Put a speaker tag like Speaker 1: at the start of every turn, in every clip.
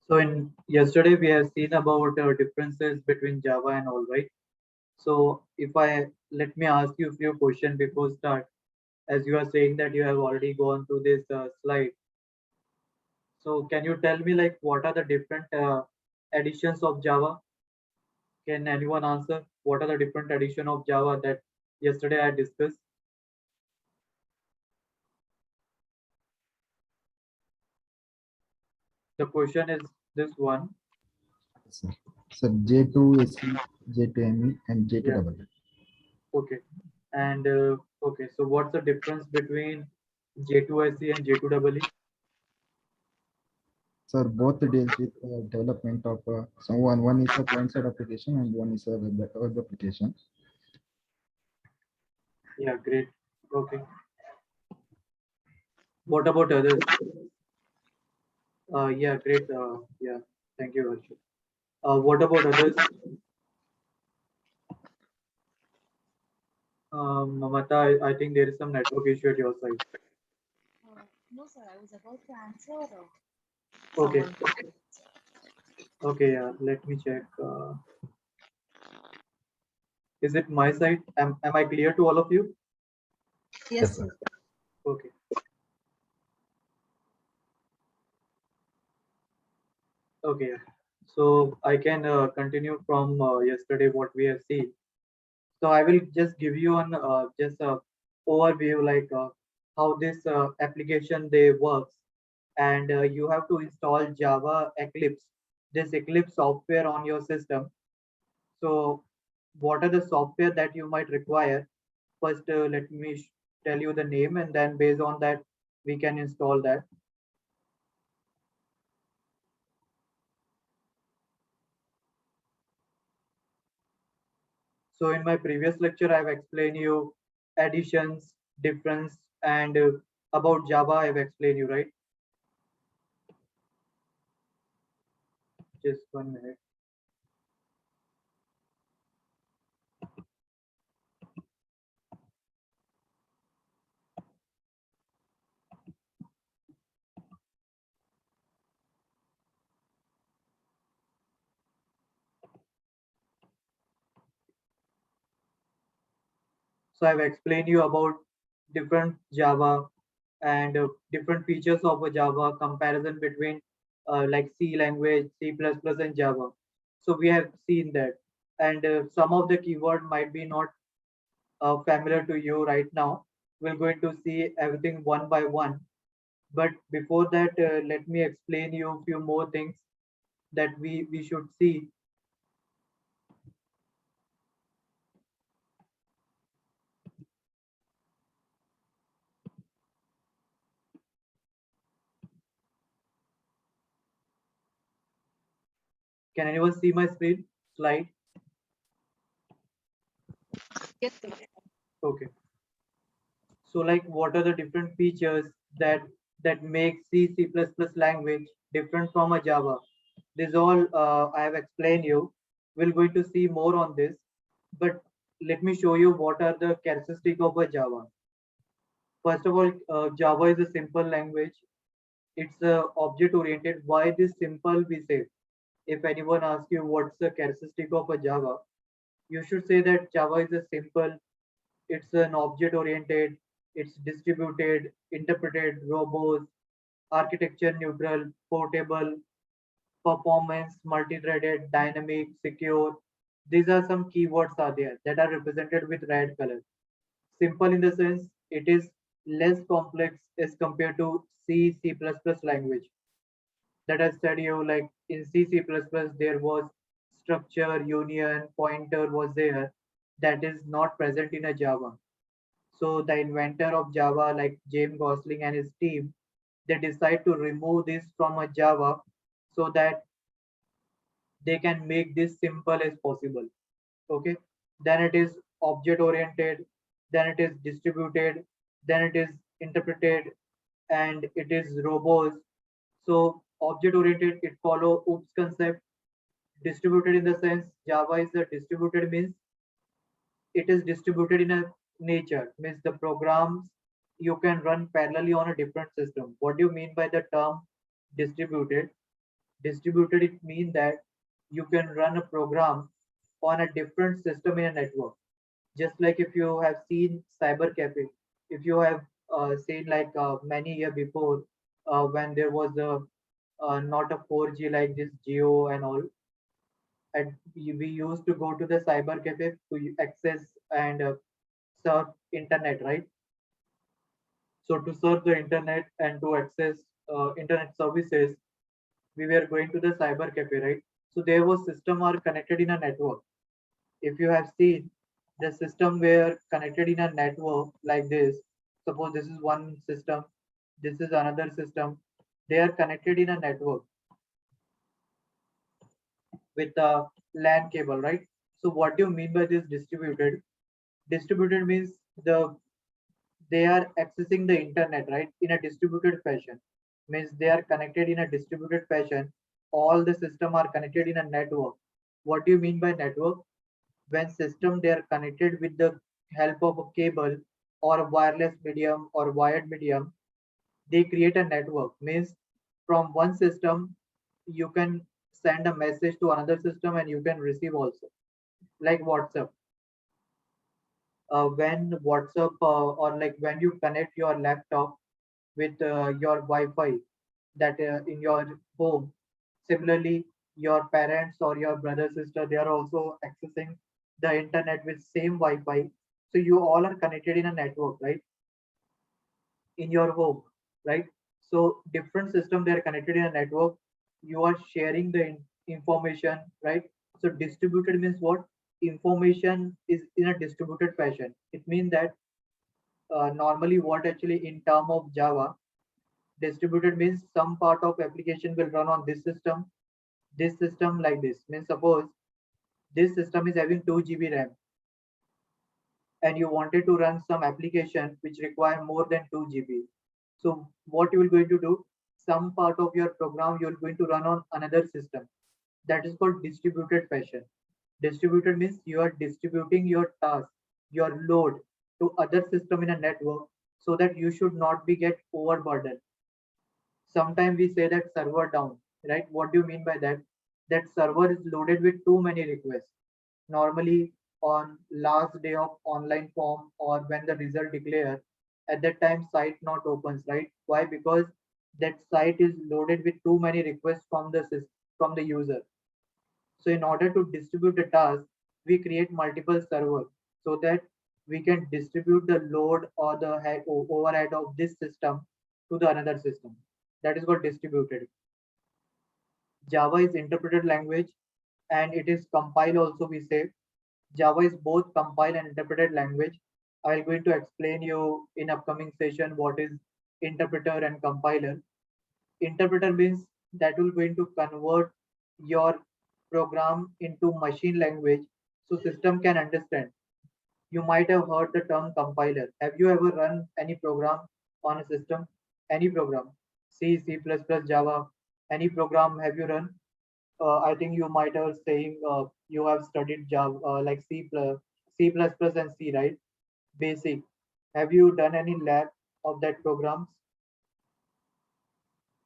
Speaker 1: So in yesterday we have seen about differences between Java and all, right? So if I let me ask you a few questions before start, as you are saying that you have already gone through this slide. So can you tell me like what are the different editions of Java? Can anyone answer? What are the different edition of Java that yesterday I discussed? The question is this one.
Speaker 2: Sir, sir J2SE, J2ME, and
Speaker 1: Yeah.
Speaker 2: J2EE.
Speaker 1: Okay. And okay. So what's the difference between J2SE and J2EE?
Speaker 2: Sir, both deals with development of one is a client-side application and one is a web application.
Speaker 1: Yeah. Great. Okay. What about others? Yeah, great. Yeah, thank you, Harshit. What about others? Mamata, I think there is some network issue at your side.
Speaker 3: No, sir, I was about to answer
Speaker 1: Okay,
Speaker 3: someone.
Speaker 1: okay, yeah, let me check. Is it my side? Am I clear to all of you?
Speaker 3: Yes, sir.
Speaker 1: Okay, okay. Yeah. So I can continue from yesterday what we have seen. So I will just give you an just a overview like how this application they works, and you have to install Java Eclipse, this Eclipse software on your system. So what are the software that you might require? First, let me tell you the name, and then based on that, we can install that. So in my previous lecture, I've explained you additions, difference, and about Java, I've explained you, right? Just 1 minute. So I've explained you about different Java and different features of a Java comparison between like C language, C++, and Java. So we have seen that, and some of the keyword might be not familiar to you right now. We're going to see everything one by one. But before that, let me explain you a few more things that we should see. Can anyone see my screen slide?
Speaker 3: Yes, sir.
Speaker 1: Okay. So like what are the different features that make C, C++ language different from a Java? This all I have explained you. We're going to see more on this, but let me show you what are the characteristics of a Java. First of all, Java is a simple language. It's object oriented. Why this simple we say? If anyone asks you what's the characteristic of a Java, you should say that Java is a simple, it's an object oriented, it's distributed, interpreted, robust, architecture neutral, portable, performance, multi-threaded, dynamic, secure. These are some keywords are there that are represented with red color. Simple in the sense it is less complex as compared to C, C++ language. That I said you like in C, C++ there was structure, union, pointer was there that is not present in a Java. So the inventor of Java, like James Gosling and his team, they decide to remove this from a Java so that they can make this simple as possible. Okay. Then it is object oriented, then it is distributed, then it is interpreted, and it is robust. So object oriented, it follow OOPS concept. Distributed in the sense Java is a distributed means it is distributed in a nature means the programs you can run parallelly on a different system. What do you mean by the term distributed? Distributed, it means that you can run a program on a different system in a network. Just like if you have seen cyber cafe, if you have seen like many year before when there was a not a 4G like this Geo and all, and we used to go to the cyber cafe to access and surf internet, right? So to surf the internet and to access internet services, we were going to the cyber cafe, right? So there was system are connected in a network. If you have seen, the system were connected in a network like this. Suppose this is one system, this is another system. They are connected in a network with a LAN cable, right? So what do you mean by this distributed? Distributed means they are accessing the internet, right, in a distributed fashion. Means they are connected in a distributed fashion. All the system are connected in a network. What do you mean by network? When system they are connected with the help of a cable or a wireless medium or wired medium, they create a network. Means from one system you can send a message to another system and you can receive also, like WhatsApp. When WhatsApp or like when you connect your laptop with your Wi-Fi that in your home. Similarly, your parents or your brother, sister, they are also accessing the internet with same Wi-Fi. So you all are connected in a network, right? In your home, right? So different system they are connected in a network. You are sharing the information, right? So distributed means what? Information is in a distributed fashion. It means that normally what actually in term of Java, distributed means some part of application will run on this system like this. Means suppose this system is having 2 GB RAM and you wanted to run some application which require more than 2 GB. So what you will going to do? Some part of your program you are going to run on another system. That is called distributed fashion. Distributed means you are distributing your task, your load to other system in a network so that you should not be get overburdened. Sometimes we say that server down, right? What do you mean by that? That server is loaded with too many requests. Normally on last day of online form or when the result declare, at that time site not opens, right? Why? Because that site is loaded with too many requests from the system, from the user. So in order to distribute the task, we create multiple servers so that we can distribute the load or the overhead of this system to the another system. That is called distributed. Java is interpreted language and it is compile also we say. Java is both compile and interpreted language. I will going to explain you in upcoming session what is interpreter and compiler. Interpreter means that will going to convert your program into machine language so system can understand. You might have heard the term compiler. Have you ever run any program on a system? Any program? C, C++, Java, any program have you run? I think you might have saying you have studied Java like C++, and C, right? Basic. Have you done any lab of that programs?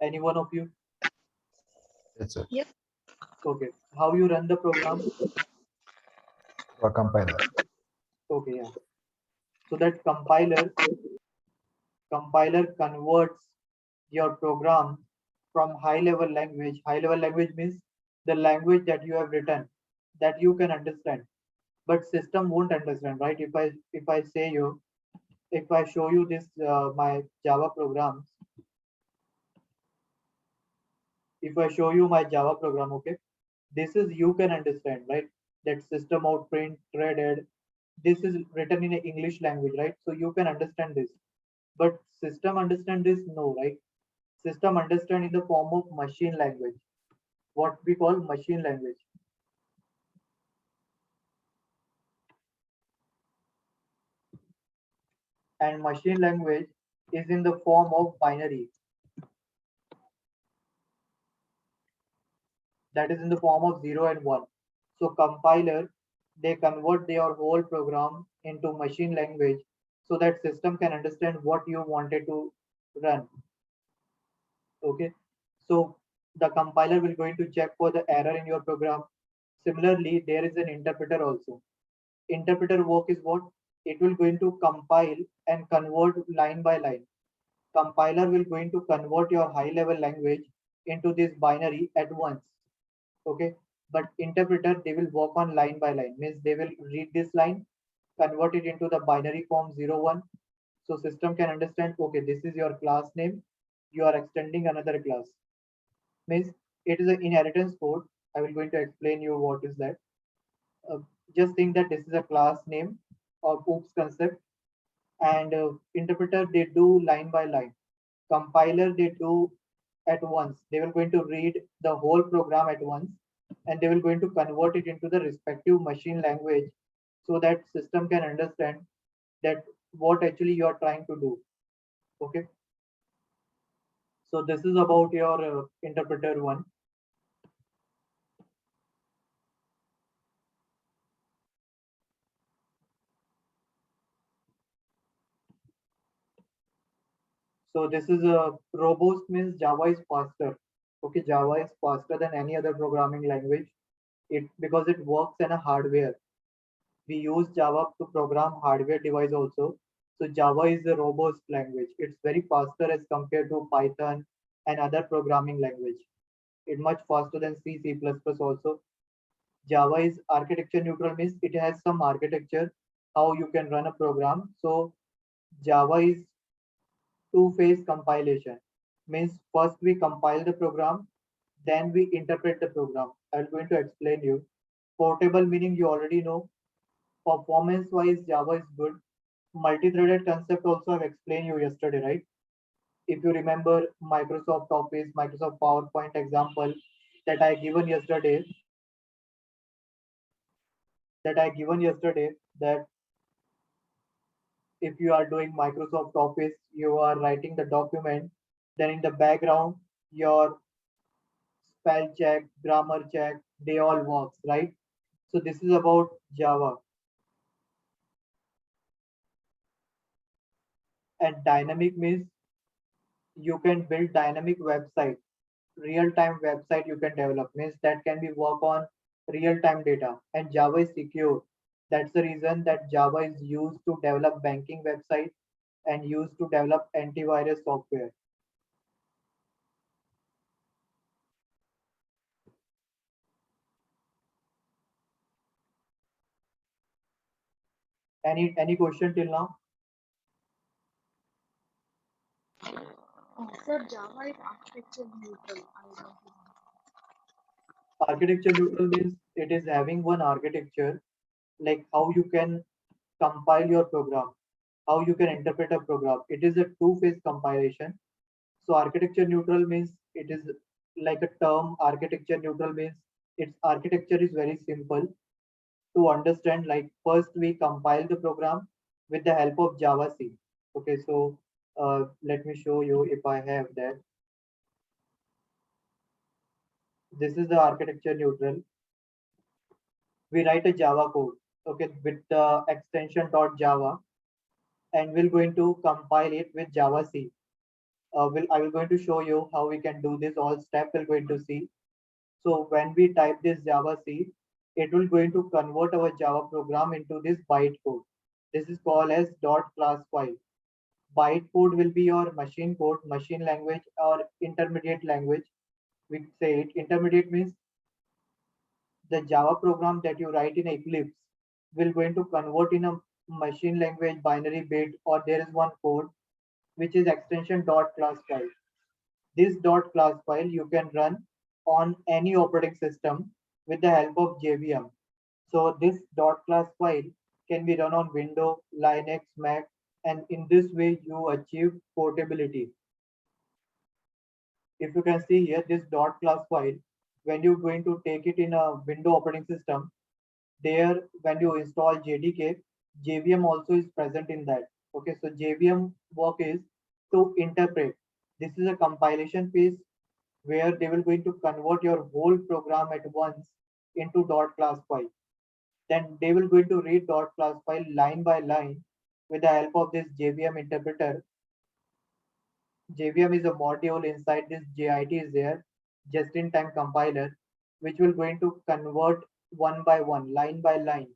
Speaker 1: Any one of you?
Speaker 2: Yes, sir.
Speaker 3: Yes.
Speaker 1: Okay. How you run the program?
Speaker 2: For compiler.
Speaker 1: Okay, yeah. So that compiler converts your program from high level language. High level language means the language that you have written that you can understand, but system won't understand, right? If I show you this my Java programs, if I show you my Java program, okay, this is you can understand, right? That system out print threaded. This is written in English language, right? So you can understand this, but system understand this, no, right? System understand in the form of machine language, what we call machine language. And machine language is in the form of binary, that is in the form of 0 and 1. So compiler, they convert their whole program into machine language so that system can understand what you wanted to run. Okay. So The compiler will going to check for the error in your program. Similarly, there is an interpreter also. Interpreter work is what? It will going to compile and convert line by line. Compiler will going to convert your high level language into this binary at once. Okay, but interpreter, they will work on line by line, means they will read this line, convert it into the binary form 01. So system can understand, okay, this is your class name, you are extending another class, means it is an inheritance code. I will going to explain you what is that. uh, just think that this is a class name or oops concept, and interpreter, they do line by line. Compiler, they do at once, they will going to read the whole program at once, and they will going to convert it into the respective machine language, so that system can understand that what actually you are trying to do. Okay, so this is about your interpreter one. So this is a robust, means Java is faster. Okay, Java is faster than any other programming language. It because it works in a hardware. We use Java to program hardware device also. So Java is a robust language. It's very faster as compared to Python and other programming language. It's much faster than C, C++ also. Java is architecture neutral, means it has some architecture how you can run a program. So Java is two-phase compilation, means first we compile the program, then we interpret the program. I'm going to explain you. Portable meaning you already know. Performance wise, Java is good. Multi-threaded concept also I've explained you yesterday, right? If you remember Microsoft Office, Microsoft PowerPoint example that I given yesterday, that if you are doing Microsoft Office, you are writing the document, then in the background, your spell check, grammar check, they all works, right? So this is about Java. And dynamic means you can build dynamic website, real-time website you can develop, means that can be work on real-time data. And Java is secure. That's the reason that Java is used to develop banking website and used to develop antivirus software. Any question till now?
Speaker 3: Sir, Java is architecture neutral. I want to know.
Speaker 1: Architecture neutral means it is having one architecture, like how you can compile your program, how you can interpret a program. It is a two-phase compilation. So architecture neutral means it is like a term. Architecture neutral means its architecture is very simple to understand. Like first we compile the program with the help of Java C. Okay, so let me show you if I have that. This is the architecture neutral. We write a Java code, okay, with the extension .java, and we're going to compile it with Java C. I will going to show you how we can do this. All step we're going to see. So when we type this Java C, it will going to convert our Java program into this bytecode. This is called as .class file. Bytecode will be your machine code, machine language, or intermediate language. We say it. Intermediate means the Java program that you write in Eclipse will going to convert in a machine language binary bit, or there is one code which is extension .class file. This .class file you can run on any operating system with the help of JVM. So this .class file can be run on Windows, Linux, Mac, and in this way you achieve portability. If you can see here, this .class file, when you're going to take it in a Windows operating system, there when you install JDK, JVM also is present in that. Okay, so JVM work is to interpret. This is a compilation phase where they will going to convert your whole program at once into .class file. Then they will going to read .class file line by line with the help of this JVM interpreter. JVM is a module inside this JIT is there. just-in-time compiler, which will going to convert one by one, line by line,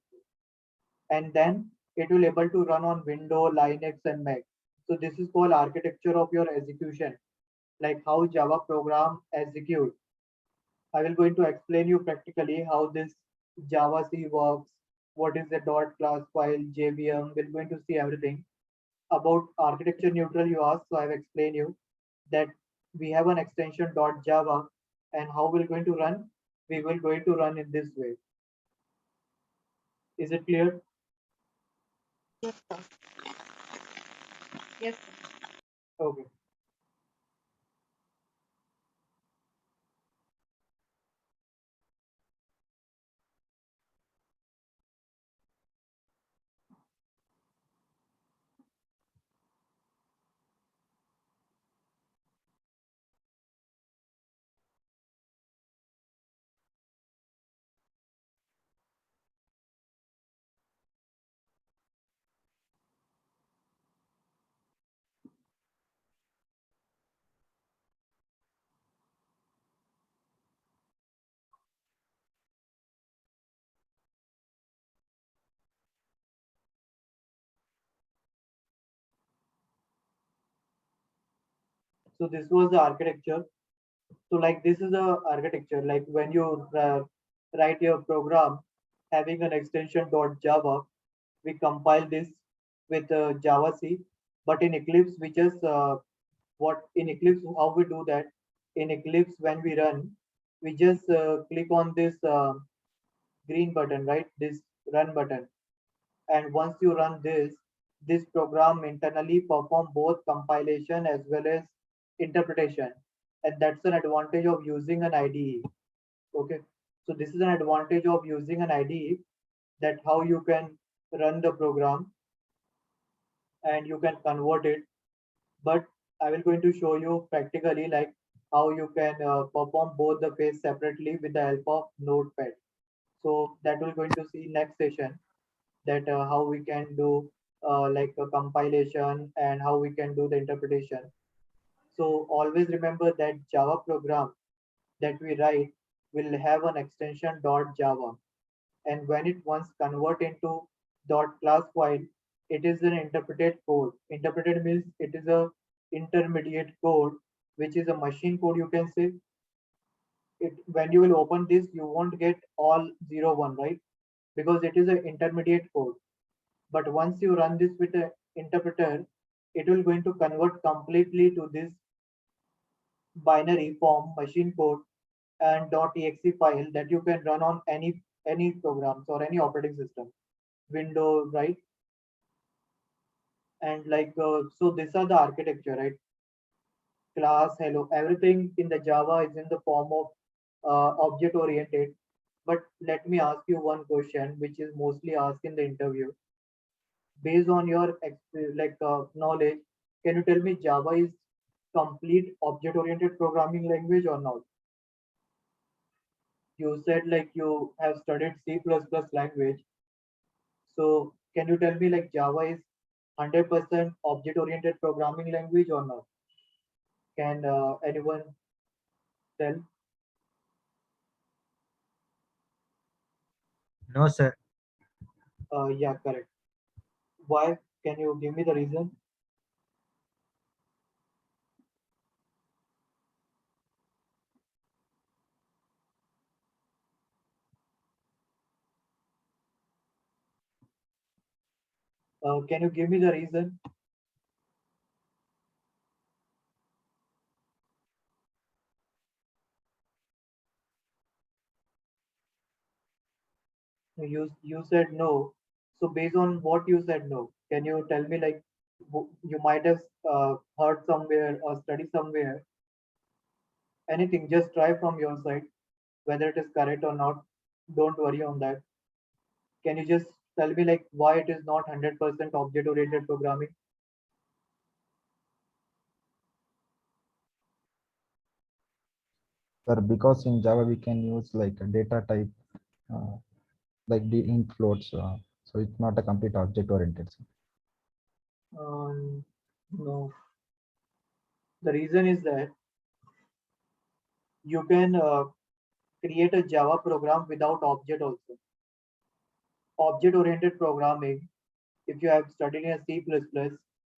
Speaker 1: and then it will able to run on Windows, Linux, and Mac. So this is called architecture of your execution, like how Java program execute. I will going to explain you practically how this Java C works, what is the dot class file, JVM. We're going to see everything about architecture neutral. You asked, so I've explained you that we have an extension dot Java, and how we're going to run. We will going to run in this way. Is it clear?
Speaker 3: Yes, sir. Yes, sir.
Speaker 1: Okay. So this was the architecture. So like this is a architecture. Like when you write your program having an extension .java, we compile this with Java C. But in Eclipse, we just what in Eclipse how we do that. In Eclipse, when we run, we just click on this green button, right? This run button, and once you run this program internally perform both compilation as well as interpretation, and that's an advantage of using an IDE. Okay, so this is an advantage of using an IDE, that how you can run the program and you can convert it. But I will going to show you practically like how you can perform both the phase separately with the help of Notepad. So that we're going to see next session, that how we can do like a compilation and how we can do the interpretation. So always remember that Java program that we write will have an extension .java, and when it once convert into .class file, it is an interpreted code. Interpreted means it is a intermediate code, which is a machine code, you can say. It when you will open this, you won't get all 0 1, right? Because it is an intermediate code. But once you run this with an interpreter, it will going to convert completely to this binary form machine code and .exe file that you can run on any programs or any operating system, Windows, right? And like so these are the architecture, right? Class, hello, everything in the Java is in the form of object oriented. But let me ask you one question which is mostly asked in the interview. Based on your knowledge, can you tell me Java is complete object oriented programming language or not? You said like you have studied C++ language. So can you tell me like Java is 100% object oriented programming language or not? Can anyone tell?
Speaker 4: No, sir.
Speaker 1: Yeah, correct. Why? Can you give me the reason? Can you give me the reason? You said no. So based on what you said no, can you tell me like you might have heard somewhere or studied somewhere? Anything, just try from your side whether it is correct or not. Don't worry on that. Can you just tell me like why it is not 100% object oriented programming?
Speaker 2: Sir, because in Java we can use like a data type, uh, like the int floats, so it's not a complete object oriented.
Speaker 1: No. The reason is that You can create a Java program without object also. Object oriented programming, if you have studied in a C++,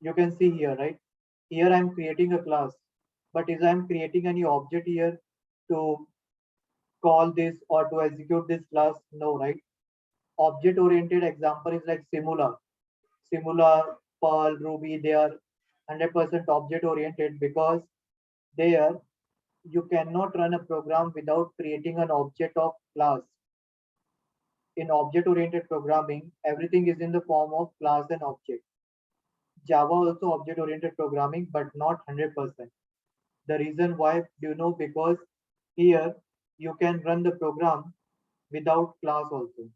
Speaker 1: you can see here, right? Here I'm creating a class, but is I'm creating any object here to call this or to execute this class? No, right? Object oriented example is like Simula. Simula, Perl, Ruby, they are 100% object oriented because there you cannot run a program without creating an object of class. In object oriented programming, everything is in the form of class and object. Java also object oriented programming, but not 100%. The reason why, do you know? Because here you can run the program without class also.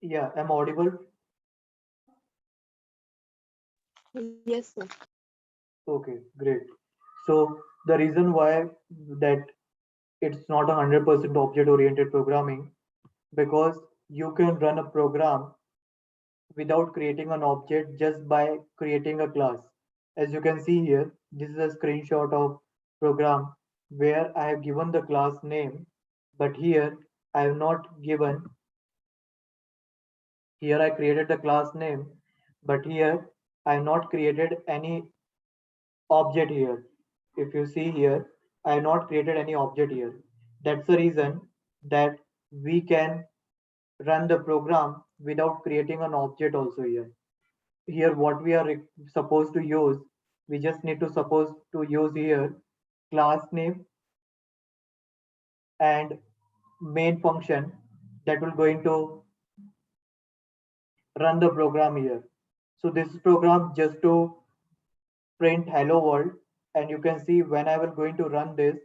Speaker 1: Yeah, am I audible?
Speaker 3: Yes, sir.
Speaker 1: Okay, great. So the reason why that it's not 100% object oriented programming, because you can run a program without creating an object just by creating a class. As you can see here, this is a screenshot of program where I have given the class name, but here I have not given. Here I created the class name, but here I have not created any object here. If you see here, I have not created any object here. That's the reason that we can run the program without creating an object also here. Here what we are supposed to use, we just need to suppose to use here class name and main function that will going to run the program here. So this program just to print hello world, and you can see when I will going to run this,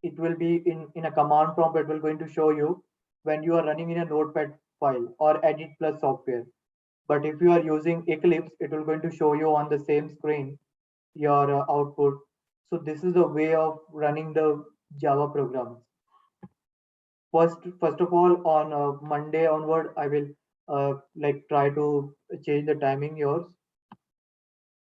Speaker 1: it will be in a command prompt. It will going to show you when you are running in a notepad file or edit plus software. But if you are using Eclipse, it will going to show you on the same screen your output. So this is the way of running the Java programs. First of all, on Monday onward, I will like try to change the timing yours